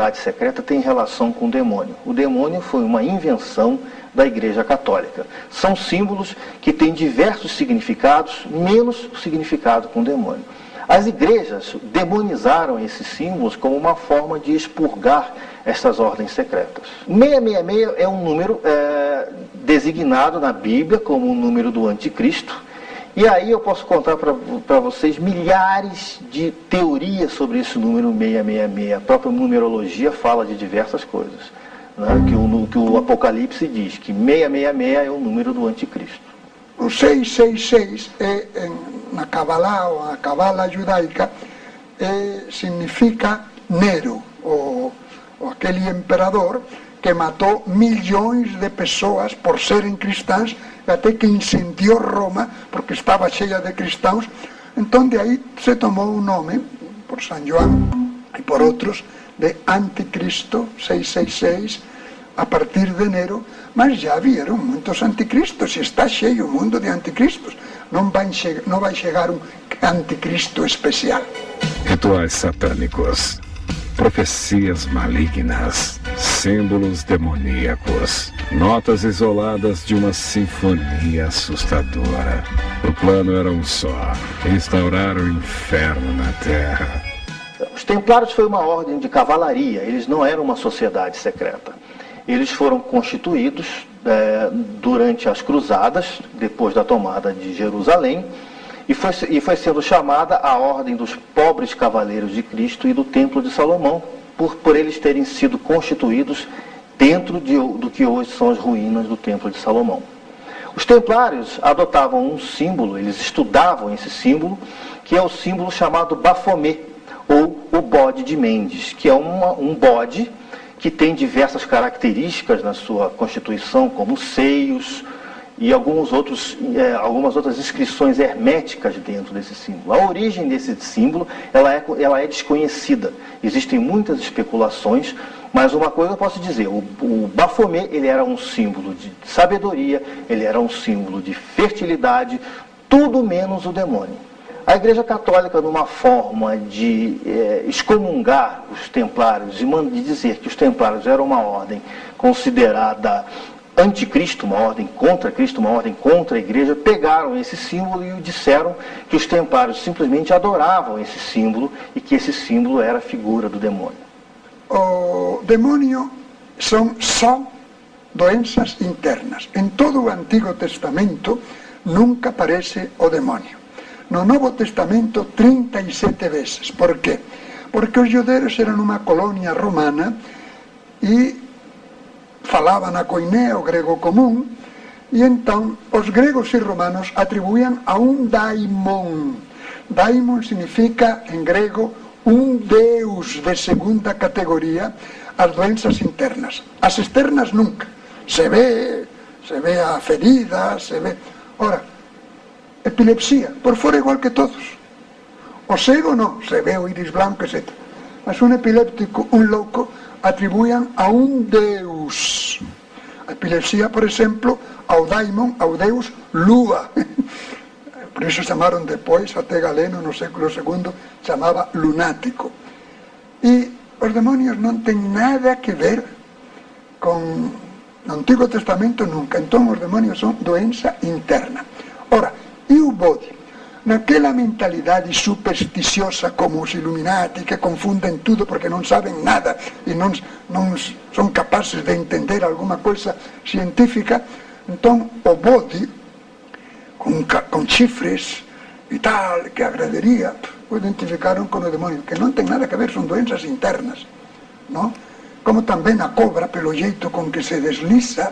sociedade secreta tem relação com o demônio. O demônio foi uma invenção da Igreja Católica. São símbolos que têm diversos significados, menos o significado com o demônio. As igrejas demonizaram esses símbolos como uma forma de expurgar estas ordens secretas. 666 é um número designado na Bíblia como o número do anticristo. E aí eu posso contar para vocês milhares de teorias sobre esse número 666. A própria numerologia fala de diversas coisas. Né? Que o Apocalipse diz que 666 é o número do anticristo. O 666 na Kabbalah ou na Cabala judaica significa Nero, ou aquele imperador que matou milhões de pessoas por serem cristãs, até que incendiou Roma porque estava cheia de cristãos. Então de aí se tomou o nome, por São João e por outros, de Anticristo 666, a partir de Nero. Mas já vieram muitos anticristos, está cheio o mundo de anticristos. Não vai chegar um anticristo especial. Rituais satânicos, profecias malignas, símbolos demoníacos, notas isoladas de uma sinfonia assustadora. O plano era um só: instaurar o inferno na Terra. Os Templários foi uma ordem de cavalaria, eles não eram uma sociedade secreta. Eles foram constituídos durante as cruzadas, depois da tomada de Jerusalém, e foi sendo chamada a Ordem dos Pobres Cavaleiros de Cristo e do Templo de Salomão, por eles terem sido constituídos dentro do que hoje são as ruínas do Templo de Salomão. Os Templários adotavam um símbolo, eles estudavam esse símbolo, que é o símbolo chamado Bafomé, ou o bode de Mendes, que é um bode que tem diversas características na sua constituição, como seios e algumas outras inscrições herméticas dentro desse símbolo. A origem desse símbolo ela é desconhecida. Existem muitas especulações, mas uma coisa eu posso dizer: o Bafomé ele era um símbolo de sabedoria, ele era um símbolo de fertilidade, tudo menos o demônio. A Igreja Católica, numa forma de excomungar os Templários e de dizer que os Templários eram uma ordem considerada anticristo, uma ordem contra Cristo, uma ordem contra a Igreja, pegaram esse símbolo e disseram que os Templários simplesmente adoravam esse símbolo e que esse símbolo era a figura do demônio. O demônio são só doenças internas. Em todo o Antigo Testamento nunca aparece o demônio. No Novo Testamento 37 vezes. Por quê? Porque os judeus eram uma colônia romana e falavam a koiné, o grego comum, e então os gregos e romanos atribuíam a um daimon. Daimon significa, em grego, um deus de segunda categoria, as doenças internas. As externas nunca. Se vê a ferida, se vê... Ora, epilepsia, por fora igual que todos. O cego não, se vê o íris branco, etc. Mas um epiléptico, um louco, atribuíam a um deus. A epilepsia, por exemplo, ao daimon, ao deus Lua. Por isso chamaram depois, até Galeno, no século II, chamava lunático. E os demônios não têm nada que ver com o Antigo Testamento nunca. Então os demônios são doença interna. Ora, e o bode? Naquela mentalidade supersticiosa como os Illuminati, que confundem tudo porque não sabem nada e não são capazes de entender alguma coisa científica, então o bode, com chifres e tal, que agradaria, o identificaram com o demônio, que não tem nada a ver, são doenças internas, não? Como também a cobra, pelo jeito com que se desliza,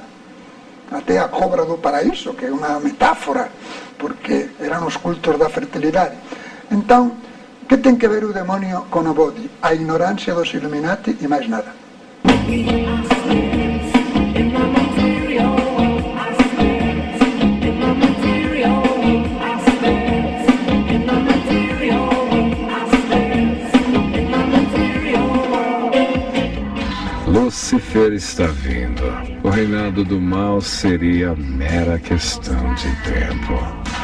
até a cobra do paraíso, que é uma metáfora, porque eram os cultos da fertilidade. Então, o que tem que ver o demônio com o bode? A ignorância dos Illuminati e mais nada. Lúcifer está vindo. O reinado do mal seria mera questão de tempo.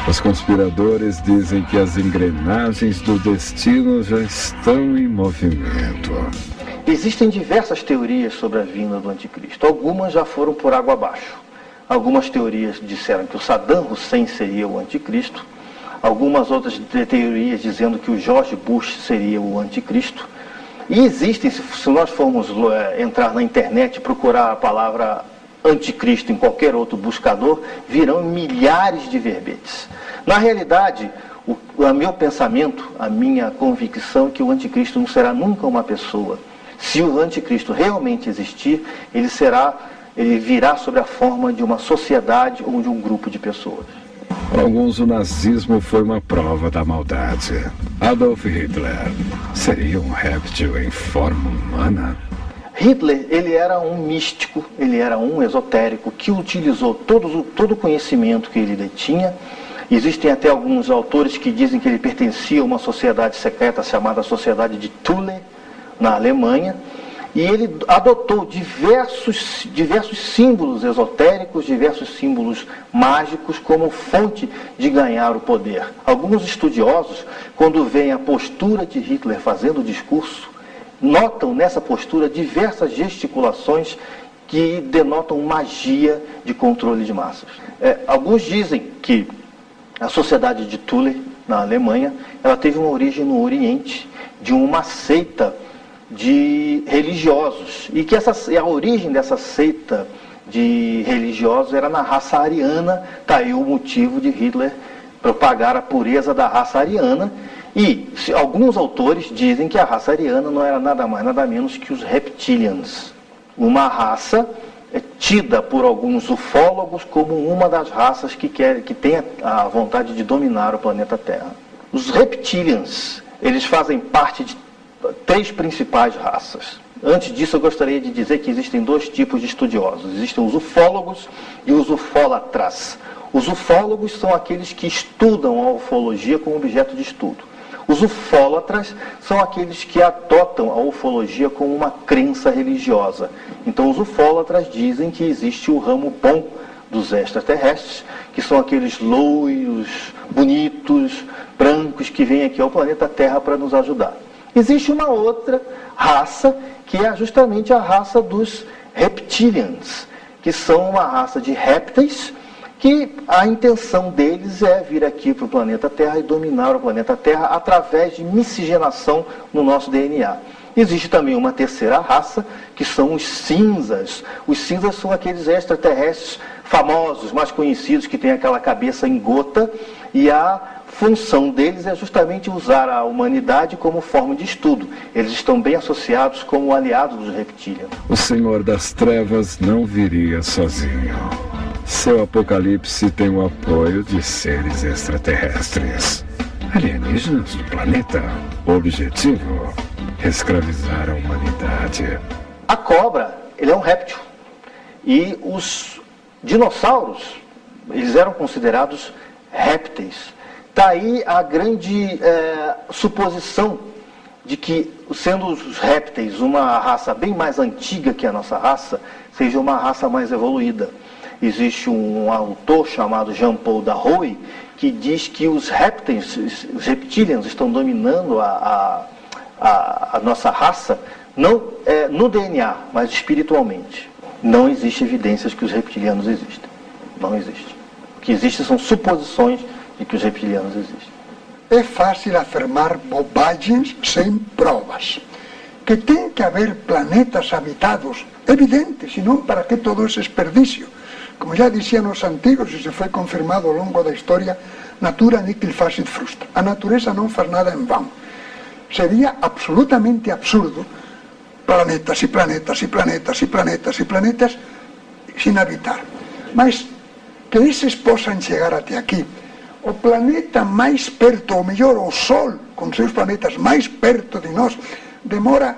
Os conspiradores dizem que as engrenagens do destino já estão em movimento. Existem diversas teorias sobre a vinda do anticristo. Algumas já foram por água abaixo. Algumas teorias disseram que o Saddam Hussein seria o anticristo. Algumas outras teorias dizendo que o George Bush seria o anticristo. E existem, se nós formos entrar na internet e procurar a palavra anticristo em qualquer outro buscador, virão milhares de verbetes. Na realidade, o meu pensamento, a minha convicção é que o anticristo não será nunca uma pessoa. Se o anticristo realmente existir, ele virá sob a forma de uma sociedade ou de um grupo de pessoas. Para alguns, o nazismo foi uma prova da maldade. Adolf Hitler seria um réptil em forma humana? Hitler, ele era um místico, ele era um esotérico que utilizou todo o conhecimento que ele detinha. Existem até alguns autores que dizem que ele pertencia a uma sociedade secreta chamada Sociedade de Thule, na Alemanha, e ele adotou diversos símbolos esotéricos, diversos símbolos mágicos como fonte de ganhar o poder. Alguns estudiosos, quando veem a postura de Hitler fazendo o discurso, notam nessa postura diversas gesticulações que denotam magia de controle de massas. Alguns dizem que a Sociedade de Thule, na Alemanha, ela teve uma origem no Oriente, de uma seita de religiosos, e que a origem dessa seita de religiosos era na raça ariana. Está aí o motivo de Hitler propagar a pureza da raça ariana. E alguns autores dizem que a raça ariana não era nada mais, nada menos que os reptilians, uma raça tida por alguns ufólogos como uma das raças que tem a vontade de dominar o planeta Terra. Os reptilians, eles fazem parte de 3 principais raças. Antes disso, eu gostaria de dizer que existem 2 tipos de estudiosos. Existem os ufólogos e os ufólatras. Os ufólogos são aqueles que estudam a ufologia como objeto de estudo. Os ufólatras são aqueles que adotam a ufologia como uma crença religiosa. Então, os ufólatras dizem que existe o ramo bom dos extraterrestres, que são aqueles loiros, bonitos, brancos, que vêm aqui ao planeta Terra para nos ajudar. Existe uma outra raça, que é justamente a raça dos reptilians, que são uma raça de répteis, que a intenção deles é vir aqui para o planeta Terra e dominar o planeta Terra através de miscigenação no nosso DNA. Existe também uma terceira raça, que são os cinzas. Os cinzas são aqueles extraterrestres famosos, mais conhecidos, que têm aquela cabeça em gota, e a função deles é justamente usar a humanidade como forma de estudo. Eles estão bem associados como aliados dos reptilianos. O Senhor das Trevas não viria sozinho. Seu apocalipse tem o apoio de seres extraterrestres. Alienígenas do planeta. O objetivo: escravizar a humanidade. A cobra, ele é um réptil. E os dinossauros, eles eram considerados répteis. Está aí a grande suposição de que, sendo os répteis uma raça bem mais antiga que a nossa raça, seja uma raça mais evoluída. Existe um autor chamado Jean-Paul Darouet que diz que os répteis, os reptilians, estão dominando a nossa raça, não no DNA, mas espiritualmente. Não existe evidências que os reptilianos existem. Não existe. O que existe são suposições de que os reptilianos existem. É fácil afirmar bobagens sem provas. Que tem que haver planetas habitados, evidente, senão para que todo esse desperdício? Como já diziam os antigos, e se foi confirmado ao longo da história, natura nihil facit frustra. A natureza não faz nada em vão. Seria absolutamente absurdo planetas e planetas e planetas e planetas e planetas sem habitar. Mas que esses possam chegar até aqui. O planeta mais perto, ou melhor, o Sol, com seus planetas mais perto de nós, demora